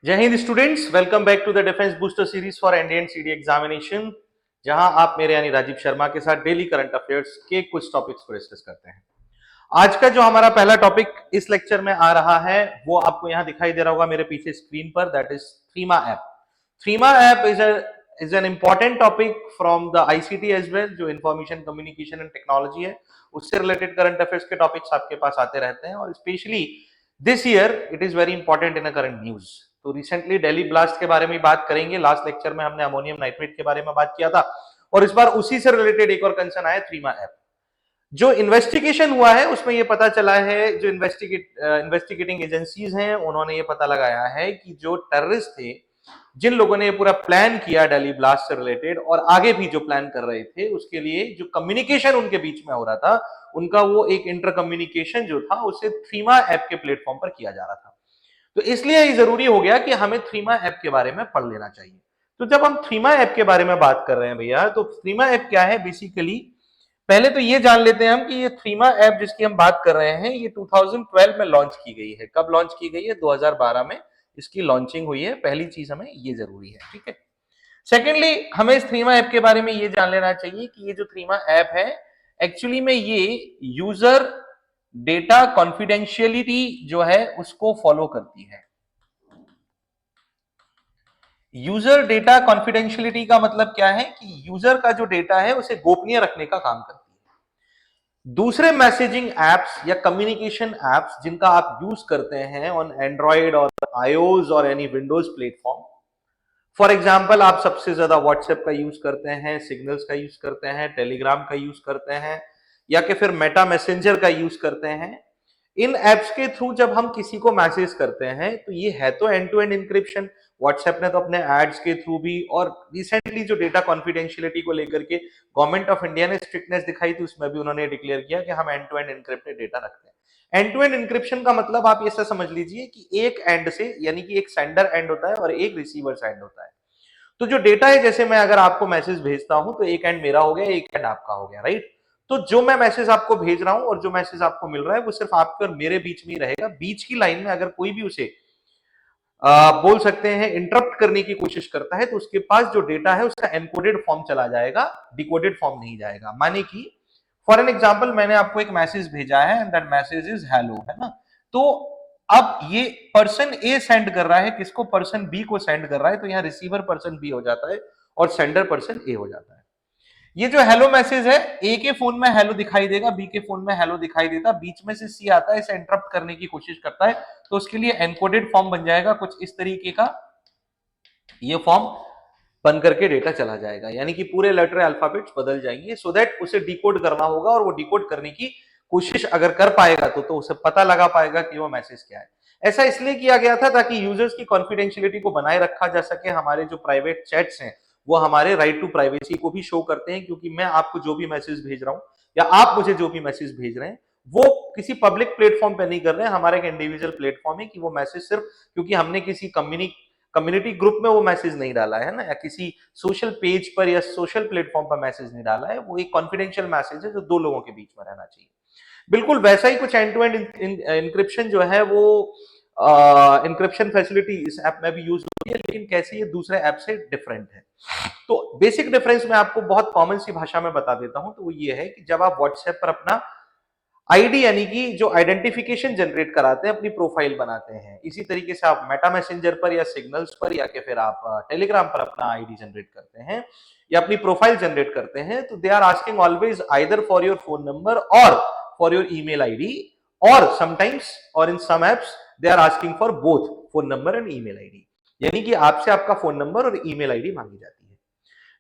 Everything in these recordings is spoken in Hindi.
जय हिंद students, welcome back to the defence booster series for NDA and CDS examination. जहां आप मेरे यानी राजीव शर्मा के साथ डेली करंट अफेयर्स के कुछ टॉपिक्स को डिस्कस करते हैं। आज का जो हमारा पहला टॉपिक इस लेक्चर में आ रहा है वो आपको यहां दिखाई दे रहा होगा मेरे पीछे स्क्रीन पर, that is Threema app. Threema app is an important topic from the ICT as well, जो इंफॉर्मेशन कम्युनिकेशन एंड टेक्नोलॉजी है उससे रिलेटेड करंट अफेयर्स के टॉपिक्स आपके पास आते रहते हैं और specially this year it is very important in a current news. तो रिसेंटली दिल्ली ब्लास्ट के बारे में बात करेंगे। लास्ट लेक्चर में हमने अमोनियम नाइट्रेट के बारे में बात किया था और इस बार उसी से रिलेटेड एक और कंसर्न आया, थ्रीमा ऐप। जो इन्वेस्टिगेशन हुआ है उसमें यह पता चला है, जो इन्वेस्टिगेटिंग एजेंसीज हैं उन्होंने ये पता लगाया है कि जो टेररिस्ट थे, जिन लोगों ने ये पूरा प्लान किया दिल्ली ब्लास्ट से रिलेटेड और आगे भी जो प्लान कर रहे थे, उसके लिए जो कम्युनिकेशन उनके बीच में हो रहा था, उनका वो एक इंटर कम्युनिकेशन जो था उसे थ्रीमा ऐप के प्लेटफॉर्म पर किया जा रहा था। तो इसलिए ये जरूरी हो गया कि हमें थ्रीमा ऐप के बारे में पढ़ लेना चाहिए। तो जब हम थ्रीमा ऐप के बारे में बात कर रहे हैं भैया, तो थ्रीमा ऐप क्या है बेसिकली, पहले तो ये जान लेते हैं हम कि ये थ्रीमा ऐप जिसकी हम बात कर रहे हैं ये 2012 में लॉन्च की गई है। कब लॉन्च की गई है? 2012 में इसकी लॉन्चिंग हुई है। पहली चीज हमें ये जरूरी है, ठीक है। सेकेंडली, हमें इस थ्रीमा ऐप के बारे में ये जान लेना चाहिए कि ये जो थ्रीमा ऐप है एक्चुअली में ये यूजर डेटा कॉन्फिडेंशियलिटी जो है उसको फॉलो करती है। यूजर डेटा कॉन्फिडेंशियलिटी का मतलब क्या है कि यूजर का जो डेटा है उसे गोपनीय रखने का काम करती है। दूसरे मैसेजिंग एप्स या कम्युनिकेशन एप्स जिनका आप यूज करते हैं ऑन एंड्रॉइड और आईओएस और any Windows platform, for example आप सबसे ज्यादा व्हाट्सएप का यूज करते हैं, सिग्नल्स का यूज करते हैं, टेलीग्राम का यूज करते हैं या कि फिर मेटा मैसेंजर का यूज करते हैं। इन एप्स के थ्रू जब हम किसी को मैसेज करते हैं तो ये है तो end to end encryption. WhatsApp ने तो अपने एड्स के थ्रू भी, और रिसेंटली जो डेटा कॉन्फिडेंशियलिटी को लेकर के गवर्नमेंट ऑफ इंडिया ने स्ट्रिक्टनेस दिखाई थी उसमें भी उन्होंने डिक्लेयर किया कि हम end to end encrypted data रखते हैं। एंड टू एंड इंक्रिप्शन का मतलब आप ऐसा समझ लीजिए कि एक एंड से, यानी कि एक सेंडर एंड होता है और एक रिसीवर एंड होता है। तो जो डेटा है, जैसे मैं अगर आपको मैसेज भेजता हूं तो एक एंड मेरा हो गया, एक एंड आपका हो गया, राइट। तो जो मैं मैसेज आपको भेज रहा हूं और जो मैसेज आपको मिल रहा है वो सिर्फ आपके और मेरे बीच में ही रहेगा। बीच की लाइन में अगर कोई भी उसे बोल सकते हैं इंटरप्ट करने की कोशिश करता है तो उसके पास जो डेटा है उसका एनकोडेड फॉर्म चला जाएगा, डिकोडेड फॉर्म नहीं जाएगा। माने कि फॉर एन एग्जाम्पल मैंने आपको एक मैसेज भेजा है and that message is hello, है ना। तो अब ये पर्सन ए सेंड कर रहा है किसको? पर्सन बी को सेंड कर रहा है, तो यहाँ रिसीवर पर्सन बी हो जाता है और सेंडर पर्सन ए हो जाता है। ये जो हेलो मैसेज है, ए के फोन में हेलो दिखाई देगा, बी के फोन में हेलो दिखाई देता, बीच में से सी आता है, इसे इंटरप्ट करने की कोशिश करता है, तो उसके लिए एनकोडेड फॉर्म बन जाएगा कुछ इस तरीके का। ये फॉर्म बन करके डेटा चला जाएगा, यानी कि पूरे लेटर अल्फाबेट्स बदल जाएंगे सो दैट उसे डिकोड करना होगा और वो डिकोड करने की कोशिश अगर कर पाएगा तो उसे पता लगा पाएगा कि वो मैसेज क्या है। ऐसा इसलिए किया गया था ताकि यूजर्स की कॉन्फिडेंशियलिटी को बनाए रखा जा सके। हमारे जो प्राइवेट चैट्स हैं वो हमारे राइट टू प्राइवेसी को भी शो करते हैं, क्योंकि मैं आपको जो भी मैसेज भेज रहा हूं या आप मुझे जो भी मैसेज भेज रहे हैं वो किसी पब्लिक प्लेटफॉर्म पे नहीं कर रहे हैं, हमारा एक इंडिविजुअल प्लेटफॉर्म है कि वो मैसेज सिर्फ क्योंकि हमने किसी कम्युनिटी ग्रुप में वो मैसेज नहीं डाला है ना, या किसी सोशल पेज पर या सोशल प्लेटफॉर्म पर मैसेज नहीं डाला है, वो एक कॉन्फिडेंशियल मैसेज है जो दो लोगों के बीच में रहना चाहिए। बिल्कुल वैसा ही कुछ एंड टू एंड इंक्रिप्शन जो है वो इंक्रिप्शन फैसिलिटी इस ऐप में भी यूज होती है, लेकिन कैसे ये दूसरे ऐप से डिफरेंट है। तो बेसिक डिफरेंस मैं आपको बहुत कॉमन सी भाषा में बता देता हूं, तो वो ये है कि जब आप व्हाट्सएप पर अपना आईडी यानी कि जो आइडेंटिफिकेशन जनरेट कराते हैं, अपनी प्रोफाइल बनाते हैं, इसी तरीके से आप मेटा मैसेंजर पर या सिग्नल्स पर या कि फिर आप टेलीग्राम पर अपना आईडी जनरेट करते हैं या अपनी प्रोफाइल जनरेट करते हैं, तो they are asking always either for your phone number और फॉर योर ईमेल आईडी, और समटाइम्स और in some apps they are asking for both phone number and email ID, यानी कि आपसे आपका फोन नंबर और ईमेल आईडी मांगी जाती है।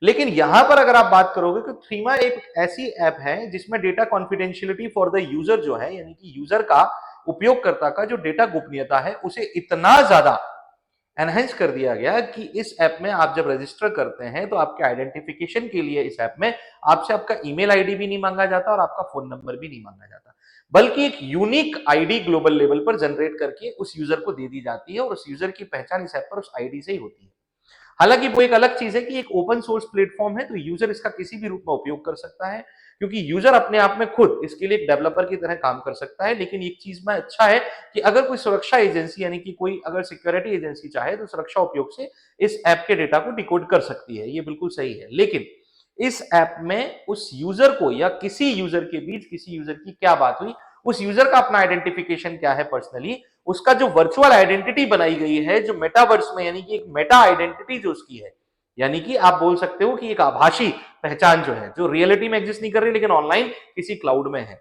लेकिन यहां पर अगर आप बात करोगे तो थ्रीमा एक ऐसी ऐप है जिसमें data confidentiality for the user जो है, यानी कि यूजर का, उपयोगकर्ता का जो डेटा गोपनीयता है उसे इतना ज्यादा एनहेंस कर दिया गया कि इस ऐप में आप जब रजिस्टर करते हैं तो आपके आइडेंटिफिकेशन के लिए इस ऐप में आपसे आपका ईमेल आईडी भी नहीं मांगा जाता और आपका फोन नंबर भी नहीं मांगा जाता, बल्कि एक यूनिक आईडी ग्लोबल लेवल पर जनरेट करके उस यूजर को दे दी जाती है और उस यूजर की पहचान इस ऐप पर उस आईडी से ही होती है। हालांकि वो एक अलग चीज है कि एक ओपन सोर्स प्लेटफॉर्म है तो यूजर इसका किसी भी रूप में उपयोग कर सकता है। क्योंकि यूजर अपने आप में खुद इसके लिए एक डेवलपर की तरह काम कर सकता है। लेकिन एक चीज में अच्छा है कि अगर कोई सुरक्षा एजेंसी यानी कि कोई अगर सिक्योरिटी एजेंसी चाहे तो सुरक्षा उपयोग से इस ऐप के डेटा को डिकोड कर सकती है, ये बिल्कुल सही है। लेकिन इस ऐप में उस यूजर को या किसी यूजर के बीच किसी यूजर की क्या बात हुई, उस यूजर का अपना आइडेंटिफिकेशन क्या है पर्सनली, उसका जो वर्चुअल आइडेंटिटी बनाई गई है जो मेटावर्स में, यानी कि एक मेटा आइडेंटिटी जो उसकी है, यानी कि आप बोल सकते हो कि एक आभासी पहचान जो है, जो रियलिटी में एग्जिस्ट नहीं कर रही लेकिन ऑनलाइन किसी क्लाउड में है,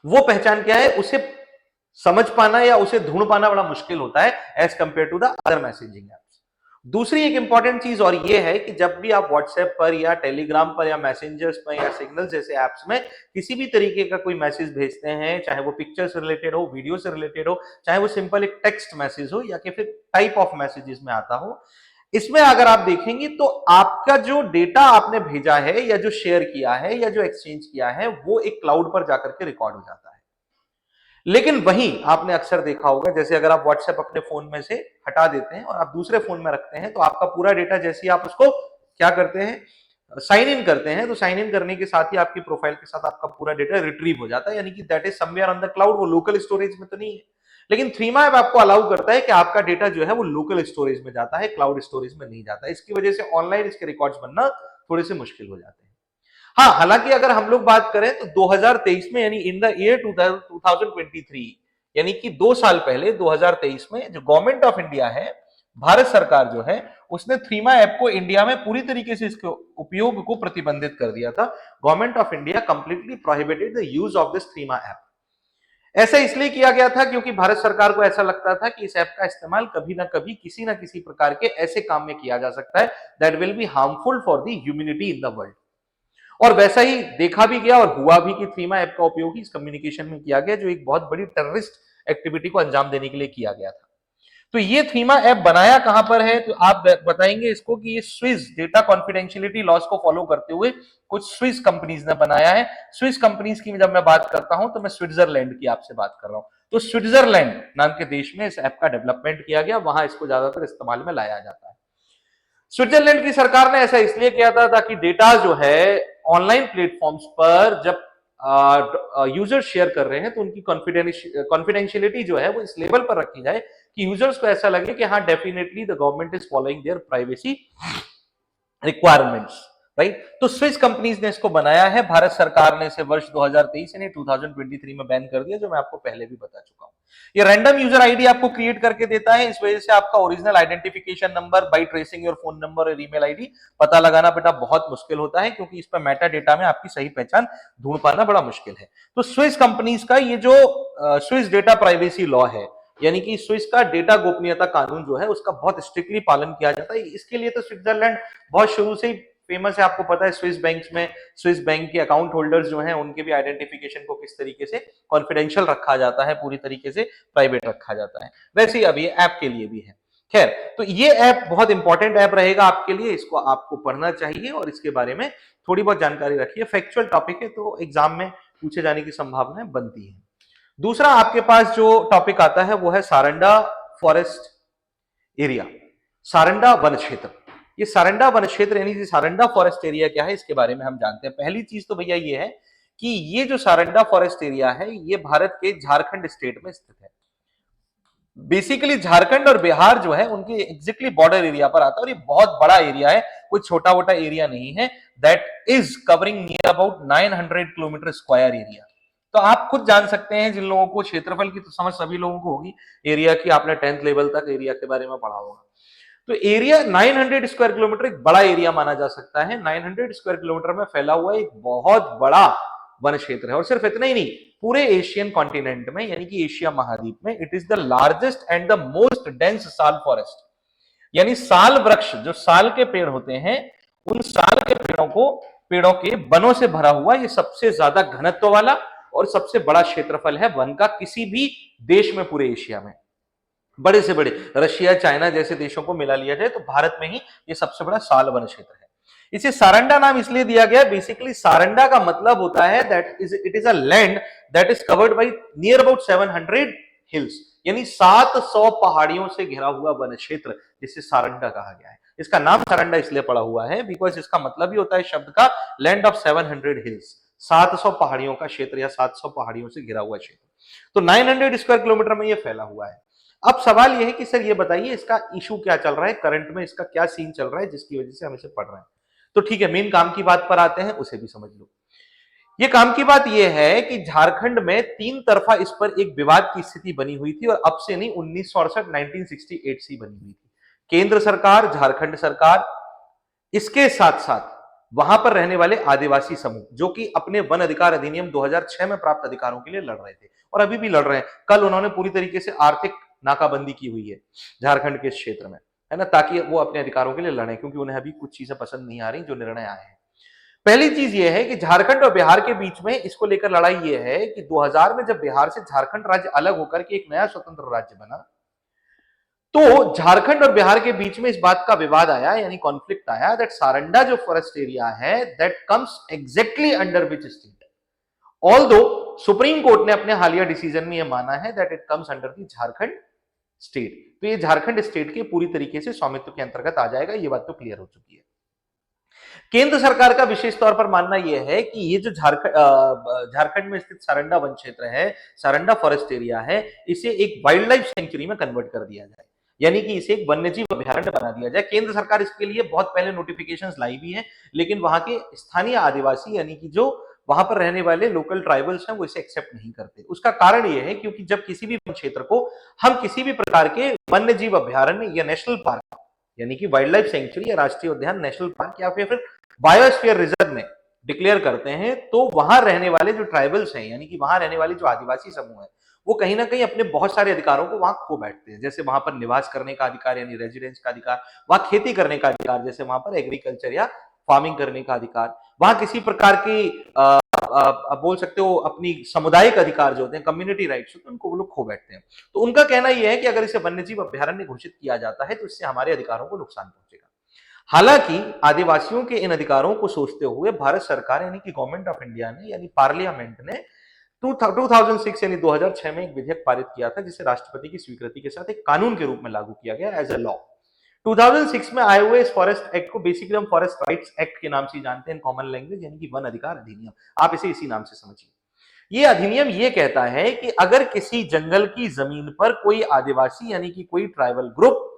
वो पहचान क्या है, उसे समझ पाना या उसे ढूंढ पाना बड़ा मुश्किल होता है as compare to the other messaging apps. दूसरी एक इंपॉर्टेंट चीज और ये है कि जब भी आप व्हाट्सएप पर या टेलीग्राम पर या मैसेंजर्स पर या सिग्नल जैसे एप्स में किसी भी तरीके का कोई मैसेज भेजते हैं, चाहे वो पिक्चर से रिलेटेड हो, वीडियो से रिलेटेड हो, चाहे वो सिंपल एक टेक्स्ट मैसेज हो या कि फिर टाइप ऑफ मैसेजेस में आता हो, इसमें अगर आप देखेंगे तो आपका जो डेटा आपने भेजा है या जो शेयर किया है या जो एक्सचेंज किया है वो एक क्लाउड पर जाकर के रिकॉर्ड हो जाता है। लेकिन वहीं आपने अक्सर देखा होगा, जैसे अगर आप व्हाट्सएप अपने फोन में से हटा देते हैं और आप दूसरे फोन में रखते हैं तो आपका पूरा डेटा, जैसे आप उसको क्या करते हैं, साइन इन करते हैं, तो साइन इन करने के साथ ही आपकी प्रोफाइल के साथ आपका पूरा डेटा रिट्रीव हो जाता है, यानी कि that is somewhere on the cloud, वो लोकल स्टोरेज में तो नहीं है। लेकिन थ्रीमा ऐप आपको अलाउ करता है कि आपका डेटा जो है वो लोकल स्टोरेज में जाता है, क्लाउड स्टोरेज में नहीं जाता है। इसकी वजह से ऑनलाइन इसके रिकॉर्ड्स बनना थोड़े से मुश्किल हो जाते हैं। हाँ, हालांकि अगर हम लोग बात करें तो 2023 में, यानी इन द ईयर 2023, यानी कि 2 साल पहले 2023 में जो गवर्नमेंट ऑफ इंडिया है, भारत सरकार जो है, उसने थ्रीमा ऐप को इंडिया में पूरी तरीके से इसके उपयोग को प्रतिबंधित कर दिया था। Government of India completely prohibited the use of this थ्रीमा app. ऐसा इसलिए किया गया था क्योंकि भारत सरकार को ऐसा लगता था कि इस ऐप का इस्तेमाल कभी ना कभी किसी ना किसी प्रकार के ऐसे काम में किया जा सकता है that will be harmful for the humanity in the world. और वैसा ही देखा भी गया और हुआ भी कि थ्रीमा ऐप का उपयोग इस कम्युनिकेशन में किया गया, जो एक बहुत बड़ी टेररिस्ट एक्टिविटी को अंजाम देने के लिए किया गया था। तो ये थ्रीमा ऐप बनाया कहां पर है, तो आप बताएंगे इसको कि ये स्विस डेटा कॉन्फिडेंशियलिटी लॉस को फॉलो करते हुए कुछ स्विस कंपनीज ने बनाया है। स्विस कंपनीज की जब मैं बात करता हूं तो मैं स्विट्जरलैंड की आपसे बात कर रहा हूं। तो स्विट्जरलैंड नाम के देश में इस ऐप का डेवलपमेंट किया गया, वहां इसको ज्यादातर इस्तेमाल में लाया जाता है। स्विट्जरलैंड की सरकार ने ऐसा इसलिए किया था ताकि डेटा जो है ऑनलाइन प्लेटफॉर्म्स पर जब यूजर शेयर कर रहे हैं तो उनकी कॉन्फिडेंशियलिटी जो है वो इस लेवल पर रखी जाए कि यूजर्स को ऐसा लगे कि हाँ, definitely the government is following their privacy requirements, right. तो स्विस कंपनीज ने इसको बनाया है। भारत सरकार ने इसे वर्ष 2023 यानी 2023 में बैन कर दिया, जो मैं आपको पहले भी बता चुका हूं। ये रैंडम यूजर आईडी आपको क्रिएट करके देता है, इस वजह से आपका original identification number by tracing your phone number और ईमेल आईडी पता लगाना बेटा बहुत मुश्किल होता है, क्योंकि इस पर मेटा डेटा में आपकी सही पहचान ढूंढ पाना बड़ा मुश्किल है। तो स्विस कंपनीज का ये जो स्विस डेटा प्राइवेसी लॉ है, यानी कि स्विस का डेटा गोपनीयता कानून जो है उसका बहुत स्ट्रिक्टली पालन किया जाता है। इसके लिए तो स्विट्जरलैंड बहुत शुरू से ही फेमस है। आपको पता है स्विस बैंक्स में स्विस बैंक के अकाउंट होल्डर्स जो हैं उनके भी आइडेंटिफिकेशन को किस तरीके से कॉन्फिडेंशियल रखा जाता है, पूरी तरीके से प्राइवेट रखा जाता है। वैसे ही अभी ऐप के लिए भी है। खैर, तो ये ऐप बहुत इंपॉर्टेंट ऐप रहेगा आपके लिए, इसको आपको पढ़ना चाहिए और इसके बारे में थोड़ी बहुत जानकारी रखिए। फैक्चुअल टॉपिक है तो एग्जाम में पूछे जाने की संभावना बनती है। दूसरा आपके पास जो टॉपिक आता है वो है Saranda forest area, Saranda one क्षेत्र। ये सारंडा वन क्षेत्र यानी सारंडा फॉरेस्ट एरिया क्या है, इसके बारे में हम जानते हैं। पहली चीज तो भैया ये है कि ये जो सारंडा फॉरेस्ट एरिया है ये भारत के झारखंड स्टेट में स्थित है। बेसिकली झारखंड और बिहार जो है उनके एग्जैक्टली बॉर्डर एरिया पर आता है और ये बहुत बड़ा एरिया है, कोई छोटा मोटा एरिया नहीं है। That is covering near about 900 kilometre square area. तो आप खुद जान सकते हैं, जिन लोगों को क्षेत्रफल की तो समझ सभी लोगों को होगी एरिया की, आपने 10th लेवल तक एरिया के बारे में पढ़ा होगा। तो एरिया 900 स्क्वायर किलोमीटर एक बड़ा एरिया माना जा सकता है। 900 स्क्वायर किलोमीटर में फैला हुआ एक बहुत बड़ा वन क्षेत्र है। और सिर्फ इतना ही नहीं, पूरे एशियन कॉन्टिनेंट में यानी कि एशिया महाद्वीप में it is the largest and the most dense साल फॉरेस्ट, यानी साल वृक्ष जो साल के पेड़ होते हैं उन साल के पेड़ों के वनों से भरा हुआ ये सबसे ज्यादा घनत्व वाला और सबसे बड़ा क्षेत्रफल है वन का किसी भी देश में पूरे एशिया में। बड़े से बड़े रशिया, चाइना जैसे देशों को मिला लिया जाए तो भारत में ही ये सबसे बड़ा साल वन क्षेत्र है। इसे सारंडा नाम इसलिए दिया गया, बेसिकली सारंडा का मतलब होता है that it is a land that is covered by near about 700 hills, यानी 700 पहाड़ियों से घिरा हुआ वन क्षेत्र जिसे सारंडा कहा गया है। इसका नाम सारंडा इसलिए पड़ा हुआ है बिकॉज इसका मतलब ही होता है शब्द का लैंड ऑफ 700 हिल्स, 700 पहाड़ियों का क्षेत्र या 700 पहाड़ियों से घिरा हुआ क्षेत्र। तो 900 स्क्वायर किलोमीटर में ये फैला हुआ है। अब सवाल यह है कि सर ये बताइए इसका इशू क्या चल रहा है, करंट में इसका क्या सीन चल रहा है जिसकी वजह से हम इसे पढ़ रहे हैं। तो ठीक है, मेन काम की बात पर आते हैं, उसे भी समझ लो। ये काम की बात यह है कि झारखंड में तीन तरफा इस पर एक विवाद की स्थिति बनी हुई थी, और अब से नहीं 1968 1968 से बनी हुई थी। केंद्र सरकार, झारखंड सरकार, इसके साथ साथ वहां पर रहने वाले आदिवासी समूह जो कि अपने वन अधिकार अधिनियम 2006 में प्राप्त अधिकारों के लिए लड़ रहे थे और अभी भी लड़ रहे हैं। कल उन्होंने पूरी तरीके से आर्थिक नाकाबंदी की हुई है झारखंड के क्षेत्र में, है ना, ताकि वो अपने अधिकारों के लिए लड़ें, क्योंकि उन्हें अभी कुछ चीजें पसंद नहीं आ रही जो निर्णय आए हैं। पहली चीज यह है कि झारखंड और बिहार के बीच में इसको लेकर लड़ाई यह है कि 2000 में जब बिहार से झारखंड राज्य अलग होकर के एक नया स्वतंत्र राज्य बना, तो झारखंड और बिहार के बीच में इस बात का विवाद आया, यानी कॉन्फ्लिक्ट आया, दैट सारंडा जो फॉरेस्ट एरिया है that comes exactly under which state. Although supreme court ने अपने हालिया डिसीजन में यह माना है that it comes under the Jharkhand state, तो ये झारखंड स्टेट के पूरी तरीके से स्वामित्व के अंतर्गत आ जाएगा, ये बात तो क्लियर हो चुकी है। केंद्र सरकार का विशेष तौर पर मानना यह है कि ये जो झारखंड में स्थित सारंडा वन क्षेत्र है, सारंडा फॉरेस्ट एरिया है, इसे एक वाइल्ड लाइफ सेंचुरी में कन्वर्ट कर दिया जाए, यानी कि इसे एक वन्यजीव अभयारण्य बना दिया जाए। केंद्र सरकार इसके लिए बहुत पहले नोटिफिकेशंस लाई भी है, लेकिन वहां के स्थानीय आदिवासी यानी कि जो वहां पर रहने वाले लोकल ट्राइबल्स हैं वो इसे एक्सेप्ट नहीं करते। उसका कारण यह है क्योंकि जब किसी भी वन क्षेत्र को हम किसी भी प्रकार के वन्यजीव अभयारण्य या नेशनल पार्क यानी कि वाइल्ड लाइफ सेंचुरी या राष्ट्रीय उद्यान, नेशनल पार्क या फिर बायोस्फीयर रिजर्व में डिक्लेयर करते हैं, तो वहां रहने वाले जो ट्राइबल्स हैं यानी कि वहां रहने वाले जो आदिवासी समूह है वो कहीं ना कहीं अपने बहुत सारे अधिकारों को वहां खो बैठते हैं। जैसे वहां पर निवास करने का अधिकार यानी रेजिडेंस का अधिकार, वहां खेती करने का अधिकार, जैसे वहां पर एग्रीकल्चर या फार्मिंग करने का अधिकार, वहां किसी प्रकार की बोल सकते हो अपनी सामुदायिक अधिकार जो होते हैं, कम्युनिटी राइट्स होते हैं, उनको वो लोग खो बैठते हैं। तो उनका कहना यह है कि अगर इसे वन्यजीव अभयारण्य घोषित किया जाता है तो इससे हमारे अधिकारों को नुकसान पहुंचेगा। हालांकि आदिवासियों के इन अधिकारों को सोचते हुए भारत सरकार यानी कि गवर्नमेंट ऑफ इंडिया ने यानी पार्लियामेंट ने 2006 यानी 2006 में एक विधेयक पारित किया था, जिसे राष्ट्रपति की स्वीकृति के साथ एक कानून के रूप में लागू किया गया एज ए लॉ। 2006 में आए हुए इस फॉरेस्ट एक्ट को बेसिकली हम फॉरेस्ट राइट्स एक्ट के नाम से जानते हैं कॉमन लैंग्वेज, यानी कि वन अधिकार अधिनियम, आप इसे इसी नाम से समझिए। ये अधिनियम ये कहता है कि अगर किसी जंगल की जमीन पर कोई आदिवासी यानी कि कोई ट्राइबल ग्रुप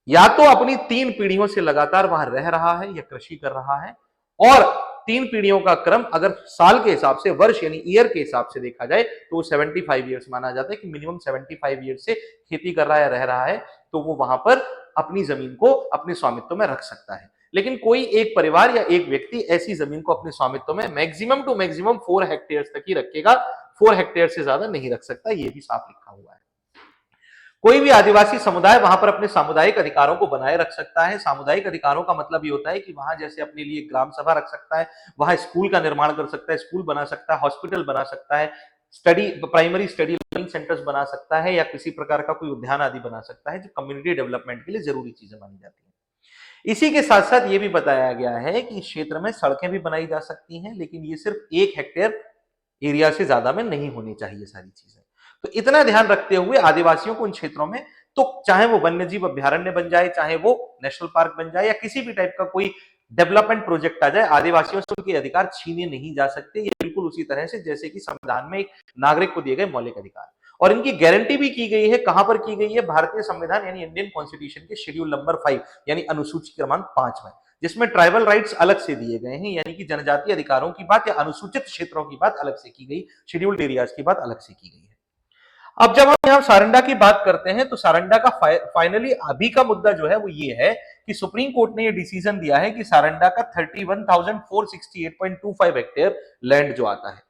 या तो अपनी 3 पीढ़ियों से लगातार वहां रह रहा है या कृषि कर रहा है, और 3 पीढ़ियों का क्रम अगर साल के हिसाब से, वर्ष यानी ईयर के हिसाब से देखा जाए तो 75 ईयर्स माना जाता है कि मिनिमम 75 ईयर्स से खेती कर रहा है, रह रहा है, तो वो वहां पर अपनी जमीन को अपने स्वामित्व में रख सकता है। लेकिन कोई एक परिवार या एक व्यक्ति ऐसी जमीन को अपने स्वामित्व में मैक्सिमम टू मैक्सिमम 4 हेक्टेयर तक ही रखेगा, 4 हेक्टेयर से ज्यादा नहीं रख सकता, ये भी साफ लिखा हुआ है। कोई भी आदिवासी समुदाय वहां पर अपने सामुदायिक अधिकारों को बनाए रख सकता है। सामुदायिक अधिकारों का मतलब ये होता है कि वहां जैसे अपने लिए ग्राम सभा रख सकता है, वहां स्कूल का निर्माण कर सकता है, स्कूल बना सकता है, हॉस्पिटल बना सकता है, प्राइमरी स्टडी लर्निंग सेंटर्स बना सकता है, या किसी प्रकार का कोई उद्यान आदि बना सकता है, जो कम्युनिटी डेवलपमेंट के लिए जरूरी चीजें मानी जाती है। इसी के साथ साथ ये भी बताया गया है कि इस क्षेत्र में सड़कें भी बनाई जा सकती हैं, लेकिन ये सिर्फ 1 हेक्टेयर एरिया से ज्यादा में नहीं होनी चाहिए सारी चीजें। तो इतना ध्यान रखते हुए आदिवासियों को उन क्षेत्रों में, तो चाहे वो वन्यजीव अभयारण्य बन जाए, चाहे वो नेशनल पार्क बन जाए, या किसी भी टाइप का कोई डेवलपमेंट प्रोजेक्ट आ जाए, आदिवासियों से उनके अधिकार छीने नहीं जा सकते। ये बिल्कुल उसी तरह से जैसे कि संविधान में एक नागरिक को दिए गए मौलिक अधिकार, और इनकी गारंटी भी की गई है। कहां पर की गई है? भारतीय संविधान यानी इंडियन कॉन्स्टिट्यूशन के शेड्यूल नंबर 5 यानी अनुसूची क्रमांक 5 में, जिसमें ट्राइबल राइट्स अलग से दिए गए हैं, यानी कि जनजातीय अधिकारों की बात या अनुसूचित क्षेत्रों की बात अलग से की गई, शेड्यूल्ड एरियाज की बात अलग से की गई है। अब जब हम यहां सारंडा की बात करते हैं तो सारंडा का फाइनली अभी का मुद्दा जो है वो ये है कि सुप्रीम कोर्ट ने ये डिसीजन दिया है कि सारंडा का 31,468.25 हेक्टेयर लैंड जो आता है,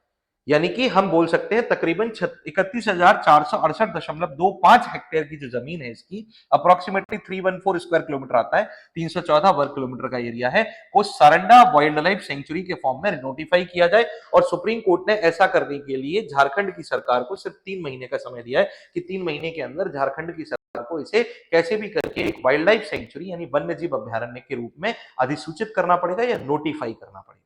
यानी कि हम बोल सकते हैं तकरीबन 31,468.25 हेक्टेयर की जो जमीन है इसकी अप्रोक्सीमेटली 314 स्क्वायर किलोमीटर आता है, 314 वर्ग किलोमीटर का एरिया है, वो सारंडा वाइल्ड लाइफ सेंचुरी के फॉर्म में नोटिफाई किया जाए। और सुप्रीम कोर्ट ने ऐसा करने के लिए झारखंड की सरकार को सिर्फ 3 महीने का समय दिया है कि 3 महीने के अंदर झारखंड की सरकार को इसे कैसे भी करके एक वाइल्ड लाइफ सेंचुरी यानी वन्यजीव अभयारण्य के रूप में अधिसूचित करना पड़ेगा या नोटिफाई करना पड़ेगा।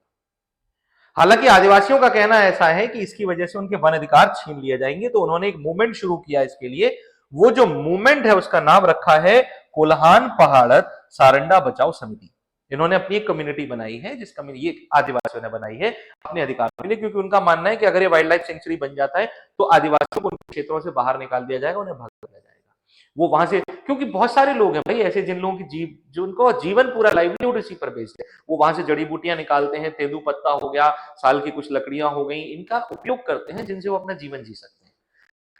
हालांकि आदिवासियों का कहना ऐसा है कि इसकी वजह से उनके वन अधिकार छीन लिए जाएंगे, तो उन्होंने एक मूवमेंट शुरू किया इसके लिए। वो जो मूवमेंट है उसका नाम रखा है कोल्हान पहाड़त सारंडा बचाओ समिति। इन्होंने अपनी एक कम्युनिटी बनाई है, जिस कम्युनिटी ये आदिवासियों ने बनाई है अपने अधिकार के लिए, क्योंकि उनका मानना है कि अगर ये वाइल्ड लाइफ सेंचुरी बन जाता है तो आदिवासियों को उनके क्षेत्रों से बाहर निकाल दिया जाएगा, उन्हें भगा दिया जाएगा। वो वहां से, क्योंकि बहुत सारे लोग हैं भाई ऐसे जिन लोगों की जो उनको जीवन पूरा लाइवलीहुड इसी पर बेस्ड है, वो वहां से जड़ी बूटियां निकालते हैं, तेंदू पत्ता हो गया, साल की कुछ लकड़ियां हो गई, इनका उपयोग करते हैं जिनसे वो अपना जीवन जी सकते हैं।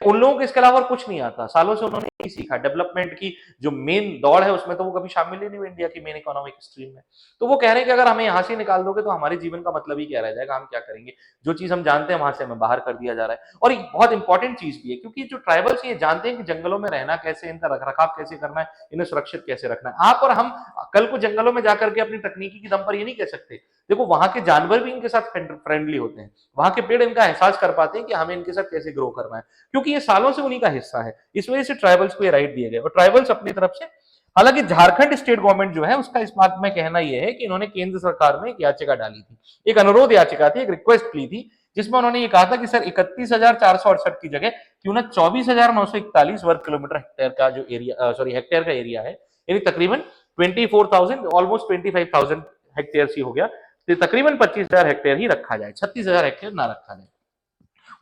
उन लोगों को इसके अलावा कुछ नहीं आता, सालों से उन्होंने यही सीखा। डेवलपमेंट की जो मेन दौड़ है उसमें तो वो कभी शामिल ही नहीं हुए इंडिया की मेन इकोनॉमिक स्ट्रीम में। तो वो कह रहे हैं कि अगर हमें यहां से निकाल दोगे तो हमारे जीवन का मतलब ही क्या रह जाएगा, हम क्या करेंगे, जो चीज हम जानते हैं वहां से हमें बाहर कर दिया जा रहा है। और एक बहुत इंपॉर्टेंट चीज भी है, क्योंकि जो ट्राइबल्स ये जानते हैं कि जंगलों में रहना कैसे, इनका रखरखाव कैसे करना है, इन्हें सुरक्षित कैसे रखना है। आप और हम कल को जंगलों में जाकर के अपनी तकनीकी की दम पर ये नहीं कह सकते। देखो वहां के जानवर भी इनके साथ फ्रेंडली होते हैं, वहां के पेड़ इनका एहसास कर पाते हैं कि हमें इनके साथ कैसे ग्रो करना है, क्योंकि ये सालों से उन्हीं का हिस्सा है। इस वजह से ट्राइबल्स को ये राइट दिए गए, और ट्राइबल्स अपनी तरफ से, हालांकि झारखंड स्टेट गवर्नमेंट जो है उसका इस बात में कहना यह है कि इन्होंने केंद्र सरकार में एक याचिका डाली थी, एक अनुरोध याचिका थी, एक रिक्वेस्ट प्ली थी, जिसमें उन्होंने ये कहा था कि सर 31,468 की जगह क्यों ना 24,941 वर्ग किलोमीटर हेक्टेयर का जो एरिया, सॉरी हेक्टेयर का एरिया है, यानी तकरीबन 24,000 ऑलमोस्ट 25,000 हेक्टेयर ही हो गया, तो तकरीबन 25,000 हेक्टेयर ही रखा जाए, 36,000 हेक्टेयर ना रखा जाए।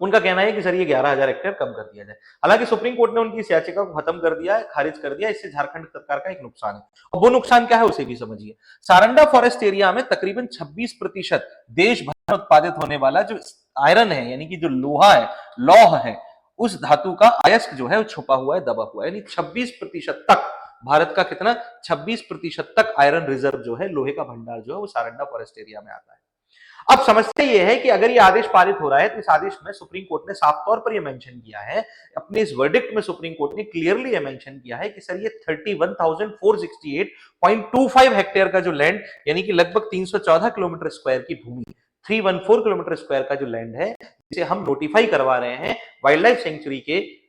उनका कहना है कि सर ये 11,000 हेक्टेयर कम कर दिया जाए। हालांकि सुप्रीम कोर्ट ने उनकी इस याचिका को खत्म कर दिया है, खारिज कर दिया। इससे झारखंड सरकार का एक नुकसान है, और वो नुकसान क्या है उसे भी समझिए। सारंडा फॉरेस्ट एरिया में तकरीबन 26% देश भर में उत्पादित होने वाला जो आयरन है, यानी कि जो लोहा है, लौह है, उस धातु का अयस्क जो है वो छुपा हुआ है, दबा हुआ है, यानी 26% तक भारत का कितना 26% तक आयरन रिजर्व जो है, लोहे का भंडार जो है वो सारंडा फॉरेस्ट एरिया में आता है। अब समस्या यह है कि अगर ये आदेश पारित हो रहा है तो इस आदेश में सुप्रीम कोर्ट ने साफ तौर पर यह मेंशन किया है, अपने इस वर्डिक्ट में सुप्रीम कोर्ट ने क्लियरली यह मेंशन किया है कि सर ये 31,468.25 हेक्टेयर का जो लैंड, यानी कि लगभग 314 किलोमीटर स्क्वायर की भूमि, 314 किलोमीटर स्क्वायर का जो लैंड है, जिसे हम नोटिफाई करवा रहे हैं वाइल्ड लाइफ सेंचुरी के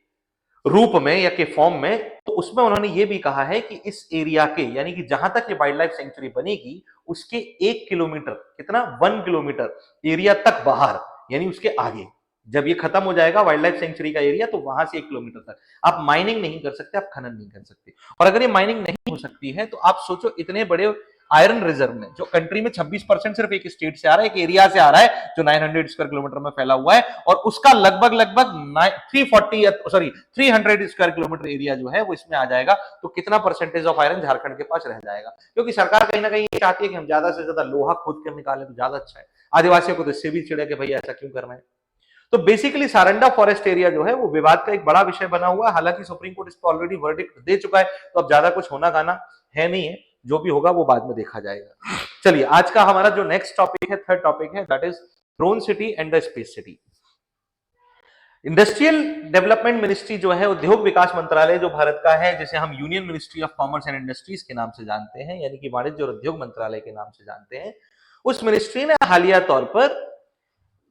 रूप में या के फॉर्म में, तो उसमें उन्होंने ये भी कहा है कि इस एरिया के, यानी कि जहां तक ये वाइल्ड लाइफ सेंचुरी बनेगी उसके 1 किलोमीटर, कितना 1 किलोमीटर एरिया तक बाहर, यानी उसके आगे, जब ये खत्म हो जाएगा वाइल्ड लाइफ सेंचुरी का एरिया, तो वहां से 1 किलोमीटर तक आप माइनिंग नहीं कर सकते, आप खनन नहीं कर सकते। और अगर ये माइनिंग नहीं हो सकती है तो आप सोचो इतने बड़े आयरन रिजर्व में, जो कंट्री में 26% सिर्फ एक स्टेट से आ रहा है, एक एरिया से आ रहा है जो 900 स्क्वायर किलोमीटर में फैला हुआ है, और उसका लगभग 300 स्क्वायर किलोमीटर एरिया जो है वो इसमें आ जाएगा, तो कितना परसेंटेज ऑफ आयरन झारखंड के पास रह जाएगा। क्योंकि सरकार कहीं ना कहीं चाहती है कि हम ज्यादा से ज्यादा लोहा खोद कर निकालें तो ज्यादा अच्छा है। आदिवासियों को तो इससे भी चिढ़े कि भाई ऐसा क्यों कर रहे हैं। तो बेसिकली सारंडा फॉरेस्ट एरिया जो है वो विवाद का एक बड़ा विषय बना हुआ है। हालांकि सुप्रीम कोर्ट इस पर ऑलरेडी वर्डिक्ट दे चुका है, तो अब ज्यादा कुछ होना गाना है नहीं है, जो भी होगा वो बाद में देखा जाएगा। चलिए आज का हमारा जो नेक्स्ट टॉपिक है, थर्ड टॉपिक है, that is drone city and the space city. Industrial development ministry जो है, उद्योग विकास मंत्रालय जो भारत का है, जिसे हम union ministry of commerce and industries के नाम से जानते हैं, यानी कि वाणिज्य और उद्योग मंत्रालय के नाम से जानते हैं, उस मिनिस्ट्री ने हालिया तौर पर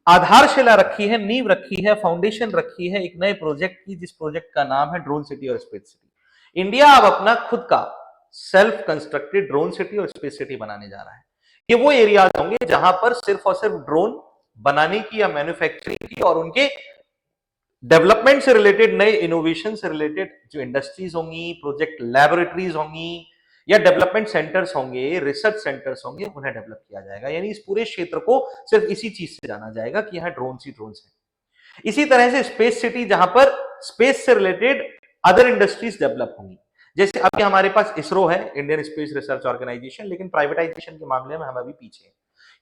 आधारशिला रखी है, नींव रखी है, फाउंडेशन रखी है एक नए प्रोजेक्ट की, जिस प्रोजेक्ट का नाम है ड्रोन सिटी और स्पेस सिटी। इंडिया अब अपना खुद का सेल्फ कंस्ट्रक्टेड ड्रोन सिटी और स्पेस सिटी बनाने जा रहा है। ये वो एरियाज होंगे जहां पर सिर्फ और सिर्फ ड्रोन बनाने की या मैन्युफैक्चरिंग की और उनके डेवलपमेंट से रिलेटेड, नए इनोवेशन से रिलेटेड जो इंडस्ट्रीज होंगी, प्रोजेक्ट लैबोरेटरीज होंगी, या डेवलपमेंट सेंटर्स होंगे, रिसर्च सेंटर्स होंगे, उन्हें डेवलप किया जाएगा। यानी इस पूरे क्षेत्र को सिर्फ इसी चीज से जाना जाएगा कि यहाँ ड्रोन ही ड्रोन है। इसी तरह से स्पेस सिटी, जहां पर स्पेस से रिलेटेड अदर इंडस्ट्रीज डेवलप होंगी। जैसे अभी हमारे पास इसरो है, इंडियन स्पेस रिसर्च ऑर्गेनाइजेशन, लेकिन प्राइवेटाइजेशन के मामले में हम अभी पीछे हैं।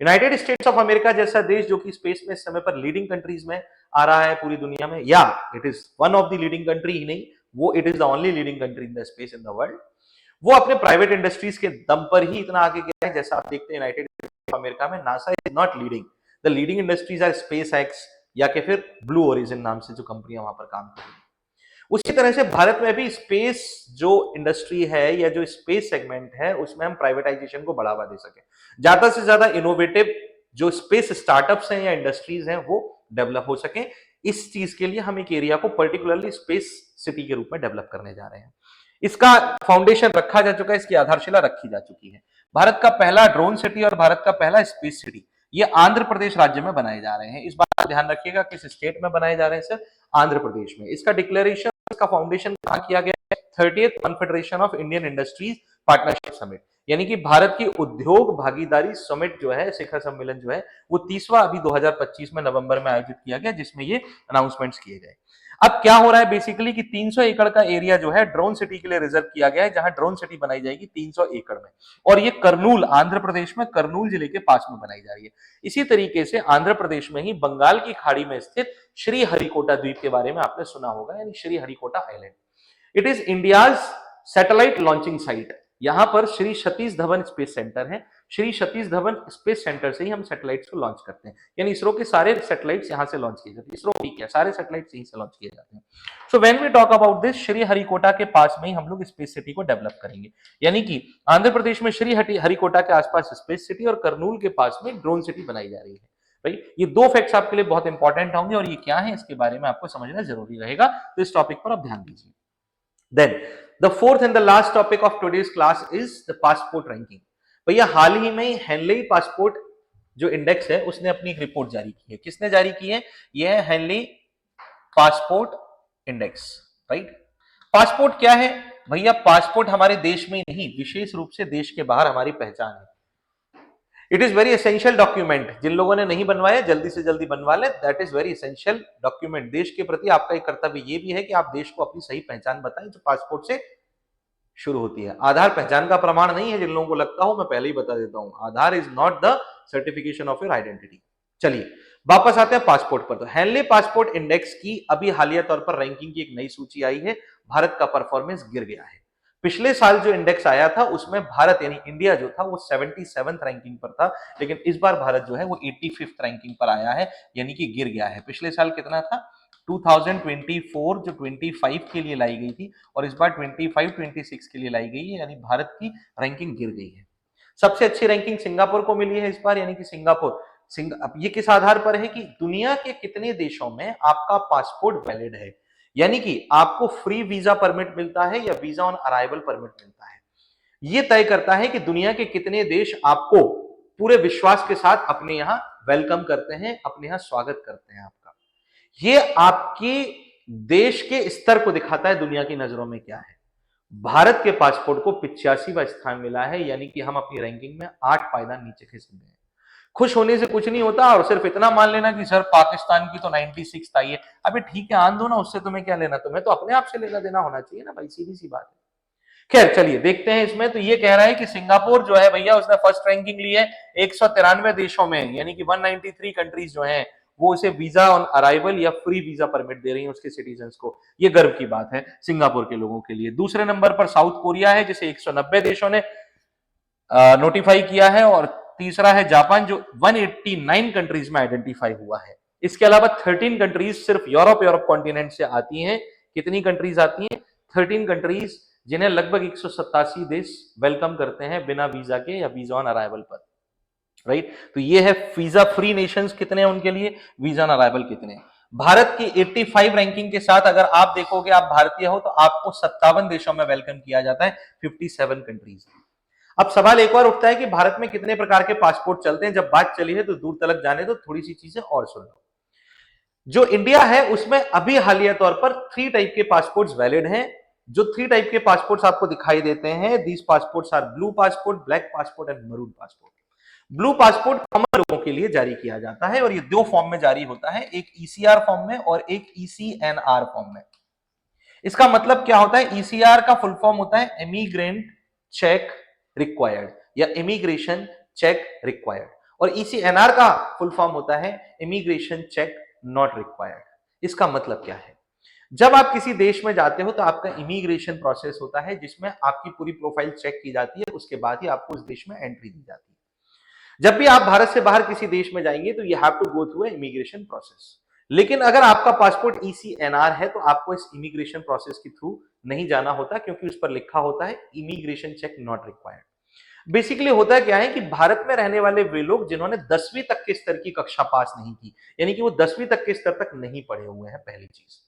यूनाइटेड स्टेट्स ऑफ अमेरिका जैसा देश, जो कि स्पेस में इस समय पर लीडिंग कंट्रीज में आ रहा है पूरी दुनिया में, या it is one of the leading country ही नहीं, वो it is the only leading country in the space in the world. वो अपने प्राइवेट इंडस्ट्रीज के दम पर ही इतना आगे गया है। जैसा आप देखते हैं यूनाइटेड स्टेट्स ऑफ अमेरिका में NASA is not leading, the leading industries are SpaceX या कि फिर ब्लू ओरिजिन नाम से जो कंपनियां वहां पर काम कर रही है। उसी तरह से भारत में भी स्पेस जो इंडस्ट्री है या जो स्पेस सेगमेंट है, उसमें हम प्राइवेटाइजेशन को बढ़ावा दे सके, ज्यादा से ज्यादा इनोवेटिव जो स्पेस स्टार्टअप्स हैं या इंडस्ट्रीज हैं वो डेवलप हो सके। इस चीज के लिए हम एक एरिया को पर्टिकुलरली स्पेस सिटी के रूप में डेवलप करने जा रहे हैं। इसका फाउंडेशन रखा जा चुका है, इसकी आधारशिला रखी जा चुकी है। भारत का पहला ड्रोन सिटी और भारत का पहला स्पेस सिटी ये आंध्र प्रदेश राज्य में बनाए जा रहे हैं। इस बात का ध्यान रखिएगा, किस स्टेट में बनाए जा रहे हैं सर, आंध्र प्रदेश में। इसका डिक्लेरेशन, इसका फाउंडेशन कहां किया गया है, 30th confederation of Indian industries partnership summit, यानी कि भारत की उद्योग भागीदारी समिट जो है, शिखर सम्मेलन जो है, वो 30वां अभी 2025 में नवंबर में आयोजित किया गया, जिसमें ये अनाउंसमेंट्स किए गए। अब क्या हो रहा है बेसिकली कि 300 एकड़ का एरिया जो है ड्रोन सिटी के लिए रिजर्व किया गया है, जहां ड्रोन सिटी बनाई जाएगी 300 एकड़ में, और ये करनूल, आंध्र प्रदेश में करनूल जिले के पास में बनाई जा रही है। इसी तरीके से आंध्र प्रदेश में ही बंगाल की खाड़ी में स्थित श्री हरिकोटा द्वीप के बारे में आपने सुना होगा, यानी Shri Harikota island. It is India's satellite launching site. यहां पर श्री सतीश धवन स्पेस सेंटर है। श्री सतीश धवन स्पेस सेंटर से ही हम सैटेलाइट्स को लॉन्च करते हैं, यानी इसरो के सारे सैटेलाइट्स यहां से लॉन्च किए जाते हैं। इसरो ठीक है, सारे सैटेलाइट्स यहीं से लॉन्च किए जाते हैं। So when we talk about this, Sriharikota के पास में ही हम लोग स्पेस सिटी को डेवलप करेंगे, यानी कि आंध्र प्रदेश में श्री हरिकोटा के आसपास स्पेस सिटी और करनूल के पास में ड्रोन सिटी बनाई जा रही है। राइट, ये दो फैक्ट्स आपके लिए बहुत इंपॉर्टेंट होंगे, और ये क्या है इसके बारे में आपको समझना जरूरी रहेगा, तो इस टॉपिक पर आप ध्यान दीजिए। Then the fourth and the last topic of today's class is the passport ranking। भैया हाल ही में हेनली पासपोर्ट जो इंडेक्स है उसने अपनी एक रिपोर्ट जारी की है। किसने जारी की है? यह है Henley passport index. Right, passport क्या है भैया? पासपोर्ट हमारे देश में नहीं, विशेष रूप से देश के बाहर हमारी पहचान है। It is very essential document. जिन लोगों ने नहीं बनवाया जल्दी से जल्दी बनवा ले, that is very essential document. देश के प्रति आपका एक कर्तव्य ये भी है कि आप देश को अपनी सही पहचान बताएं, जो पासपोर्ट से शुरू होती है। आधार पहचान का प्रमाण नहीं है, जिन लोगों को लगता हो, मैं पहले ही बता देता हूं, Aadhaar is not the certification of your identity. चलिए वापस आते हैं पासपोर्ट पर। तो हेनली पासपोर्ट इंडेक्स की अभी हालिया तौर पर रैंकिंग की एक नई सूची आई है। भारत का परफॉर्मेंस गिर गया है। पिछले साल जो इंडेक्स आया था उसमें भारत यानी इंडिया जो था वो 77th रैंकिंग पर था, लेकिन इस बार भारत जो है वो 85th रैंकिंग पर आया है, यानी कि गिर गया है। पिछले साल कितना था? 2024 जो 25 के लिए लाई गई थी, और इस बार 25-26 के लिए लाई गई है, यानी भारत की रैंकिंग गिर गई है। सबसे अच्छी रैंकिंग सिंगापुर को मिली है इस बार, यानी कि सिंगापुर ये किस आधार पर है कि दुनिया के कितने देशों में आपका पासपोर्ट वैलिड है, यानी कि आपको फ्री वीजा परमिट मिलता है या वीजा ऑन अराइवल परमिट मिलता है। यह तय करता है कि दुनिया के कितने देश आपको पूरे विश्वास के साथ अपने यहां वेलकम करते हैं, अपने यहां स्वागत करते हैं आपका। यह आपके देश के स्तर को दिखाता है, दुनिया की नजरों में क्या है। भारत के पासपोर्ट को 85वां स्थान मिला है, यानी कि हम अपनी रैंकिंग में 8 पायदान नीचे खिसक गए। खुश होने से कुछ नहीं होता, और सिर्फ इतना मान लेना कि सर पाकिस्तान की तो 96 आई है। अबे ठीक है, आन दो ना, उससे तुम्हें क्या लेना, तुम्हें तो अपने आप से लेना देना होना चाहिए ना भाई, सीधी सी बात है। खैर चलिए देखते हैं इसमें। तो ये कह रहा है कि सिंगापुर जो है भैया उसने फर्स्ट रैंकिंग ली है 193 देशों में, यानी कि 193 कंट्रीज जो हैं वो उसे वीजा ऑन अराइवल या फ्री वीजा परमिट दे रही हैं उसके सिटीजन्स को। ये गर्व की बात है सिंगापुर के लोगों के लिए। दूसरे नंबर पर साउथ कोरिया है, जिसे 190 देशों ने नोटिफाई किया है, और तीसरा है जापान, जो 189 कंट्रीज में आइडेंटिफाई हुआ है। इसके अलावा 13 कंट्रीज सिर्फ यूरोप कॉन्टिनेंट से आती हैं। कितनी कंट्रीज आती हैं? 13 कंट्रीज, जिन्हें लगभग 187 देश वेलकम करते हैं बिना वीजा के या वीजा ऑन अराइवल पर। राइट, तो ये है वीजा फ्री नेशंस कितने हैं उनके लिए, वीजा ऑन अराइवल कितने हैं। भारत की 85 रैंकिंग के साथ अगर आप देखोगे, आप भारतीय हो, तो आपको 57 देशों में वेलकम किया जाता है, 57 कंट्रीज। अब सवाल एक और उठता है कि भारत में कितने प्रकार के पासपोर्ट चलते हैं। जब बात चली है तो दूर तलक जाने दो, थोड़ी सी चीजें और सुन लो। जो इंडिया है उसमें अभी हालिया तौर पर 3 टाइप के पासपोर्ट्स वैलिड हैं। जो 3 टाइप के पासपोर्ट्स आपको दिखाई देते हैं, these passports are blue passport, black passport and maroon passport. Blue passport common लोगों के लिए जारी किया जाता है, और ये 2 फॉर्म में जारी होता है, एक ईसीआर फॉर्म में और एक ईसीएनआर फॉर्म में। इसका मतलब क्या होता है? ईसीआर का फुल फॉर्म होता है इमिग्रेंट चेक रिक्वायर्ड या इमिग्रेशन चेक रिक्वायर्ड, और ईसीएनआर का फुल फॉर्म होता है इमिग्रेशन चेक नॉट रिक्वायर्ड। इसका मतलब क्या है? जब आप किसी देश में जाते हो तो आपका इमिग्रेशन प्रोसेस होता है, जिसमें आपकी पूरी प्रोफाइल चेक की जाती है, उसके बाद ही आपको उस देश में एंट्री दी जाती है। जब भी आप भारत से बाहर किसी देश में जाएंगे तो you have to go through immigration process. लेकिन अगर आपका पासपोर्ट ईसीएनआर है तो आपको इस इमिग्रेशन प्रोसेस के थ्रू नहीं जाना होता, क्योंकि उस पर लिखा होता है immigration check not required. Basically होता क्या है कि भारत में रहने वाले वे लोग जिन्होंने 10वीं तक के स्तर की कक्षा पास नहीं की, यानी कि वो 10वीं तक के स्तर तक नहीं पढ़े हुए हैं, पहली चीज।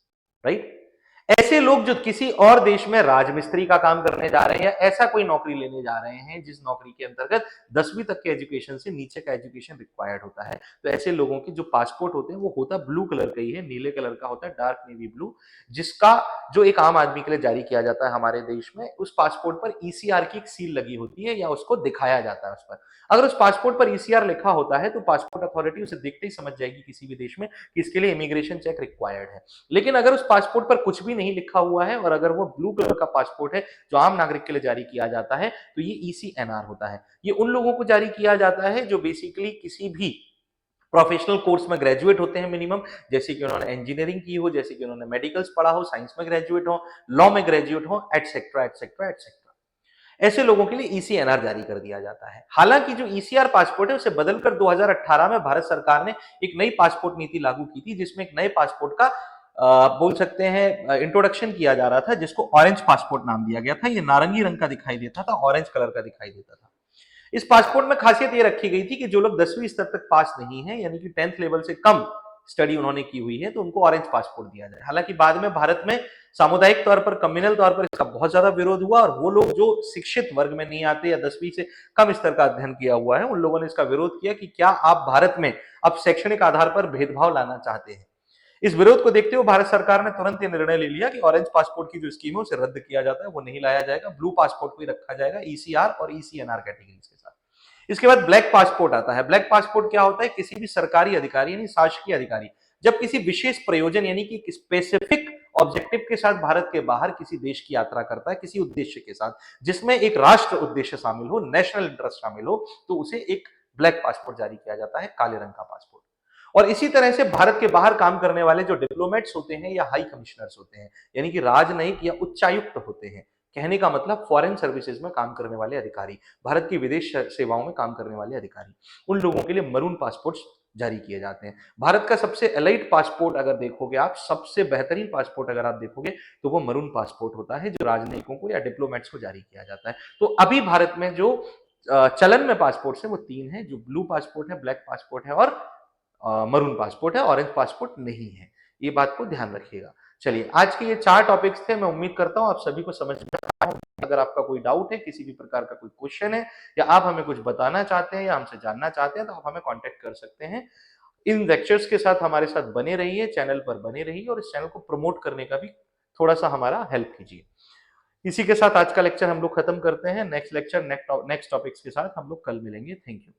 राइट, ऐसे लोग जो किसी और देश में राजमिस्त्री का काम करने जा रहे हैं या ऐसा कोई नौकरी लेने जा रहे हैं जिस नौकरी के अंतर्गत 10वीं तक के एजुकेशन से नीचे का एजुकेशन रिक्वायर्ड होता है, तो ऐसे लोगों के जो पासपोर्ट होते हैं वो होता ब्लू कलर का ही है, नीले कलर का होता है, डार्क नेवी ब्लू, जिसका जो एक आम आदमी के लिए जारी किया जाता है हमारे देश में, उस पासपोर्ट पर ईसीआर की एक सील लगी होती है या उसको दिखाया जाता है उस पर। अगर उस पासपोर्ट पर ईसीआर लिखा होता है तो पासपोर्ट अथॉरिटी उसे देखते ही समझ जाएगी किसी भी देश में कि इसके लिए इमिग्रेशन चेक रिक्वायर्ड है। लेकिन अगर उस पासपोर्ट पर कुछ भी नहीं लिखा हुआ है और अगर वो ब्लू कलर का पासपोर्ट है जो आम नागरिक के लिए जारी किया जाता है, तो ये ईसीएनआर होता है। ये उन लोगों को जारी किया जाता है जो बेसिकली किसी भी प्रोफेशनल कोर्स में ग्रेजुएट होते हैं मिनिमम, जैसे कि उन्होंने इंजीनियरिंग की हो, जैसे कि उन्होंने मेडिकल्स पढ़ा हो, साइंस में ग्रेजुएट हो, लॉ में ग्रेजुएट हो, एटसेट्रा एटसेट्रा एटसेट्रा। ऐसे लोगों के लिए ईसीएनआर जारी कर दिया जाता है। हालांकि जो ईसीआर पासपोर्ट है उसे बदलकर 2018 में भारत सरकार ने एक नई पासपोर्ट नीति लागू की थी जिसमें एक नए पासपोर्ट का बोल सकते हैं इंट्रोडक्शन किया जा रहा था जिसको ऑरेंज पासपोर्ट नाम दिया गया था। ये नारंगी रंग का दिखाई देता था, ऑरेंज कलर का दिखाई देता था। इस पासपोर्ट में खासियत ये रखी गई थी कि जो लोग 10वीं स्तर तक पास नहीं है यानी कि 10th लेवल से कम स्टडी उन्होंने की हुई है तो उनको ऑरेंज पासपोर्ट दिया जाए। हालांकि बाद में भारत में सामुदायिक तौर पर, कम्युनल तौर पर इसका बहुत ज्यादा विरोध हुआ और वो लोग जो शिक्षित वर्ग में नहीं आते या 10वीं से कम स्तर का अध्ययन किया हुआ है उन लोगों ने इसका विरोध किया कि क्या आप भारत में अब शैक्षणिक आधार पर भेदभाव लाना चाहते हैं। इस विरोध को देखते हुए भारत सरकार ने तुरंत ये निर्णय ले लिया कि ऑरेंज पासपोर्ट की जो स्कीम है उसे रद्द किया जाता है, वो नहीं लाया जाएगा, ब्लू पासपोर्ट को ही रखा जाएगा ईसीआर और ईसीएनआर कैटेगरीज के साथ। इसके बाद ब्लैक पासपोर्ट आता है। ब्लैक पासपोर्ट क्या होता है? किसी भी सरकारी अधिकारी यानी शासकीय अधिकारी जब किसी विशेष प्रयोजन यानी कि स्पेसिफिक ऑब्जेक्टिव के साथ भारत के बाहर किसी देश की यात्रा करता है किसी उद्देश्य के साथ जिसमें एक राष्ट्र उद्देश्य शामिल हो, नेशनल इंटरेस्ट शामिल हो, तो उसे एक ब्लैक पासपोर्ट जारी किया जाता है, काले रंग का पासपोर्ट। और इसी तरह से भारत के बाहर काम करने वाले जो डिप्लोमेट्स होते हैं या हाई कमिश्नर्स होते हैं यानी कि राजनयिक या उच्चायुक्त होते हैं, कहने का मतलब फॉरेन सर्विसेज में काम करने वाले अधिकारी, भारत की विदेश सेवाओं में काम करने वाले अधिकारी, उन लोगों के लिए मरून पासपोर्ट जारी किए जाते हैं। भारत का सबसे एलाइट पासपोर्ट अगर देखोगे आप, सबसे बेहतरीन पासपोर्ट अगर आप देखोगे तो वो मरून पासपोर्ट होता है जो राजनयिकों को या डिप्लोमेट्स को जारी किया जाता है। तो अभी भारत में जो चलन में पासपोर्ट है वो तीन है, जो ब्लू पासपोर्ट है, ब्लैक पासपोर्ट है और मरून पासपोर्ट है, ऑरेंज पासपोर्ट नहीं है। ये बात को ध्यान रखिएगा। चलिए, आज के ये 4 टॉपिक्स थे। मैं उम्मीद करता हूँ आप सभी को समझ में आया हो। अगर आपका कोई डाउट है, किसी भी प्रकार का कोई क्वेश्चन है या आप हमें कुछ बताना चाहते हैं या हमसे जानना चाहते हैं तो आप हमें कांटेक्ट कर सकते हैं। इन लेक्चर्स के साथ हमारे साथ बने रहिए, चैनल पर बने रहिए और इस चैनल को प्रमोट करने का भी थोड़ा-सा हमारा हेल्प कीजिए। इसी के साथ आज का लेक्चर हम लोग खत्म करते हैं। नेक्स्ट लेक्चर नेक्स्ट टॉपिक्स के साथ हम लोग कल मिलेंगे। Thank you.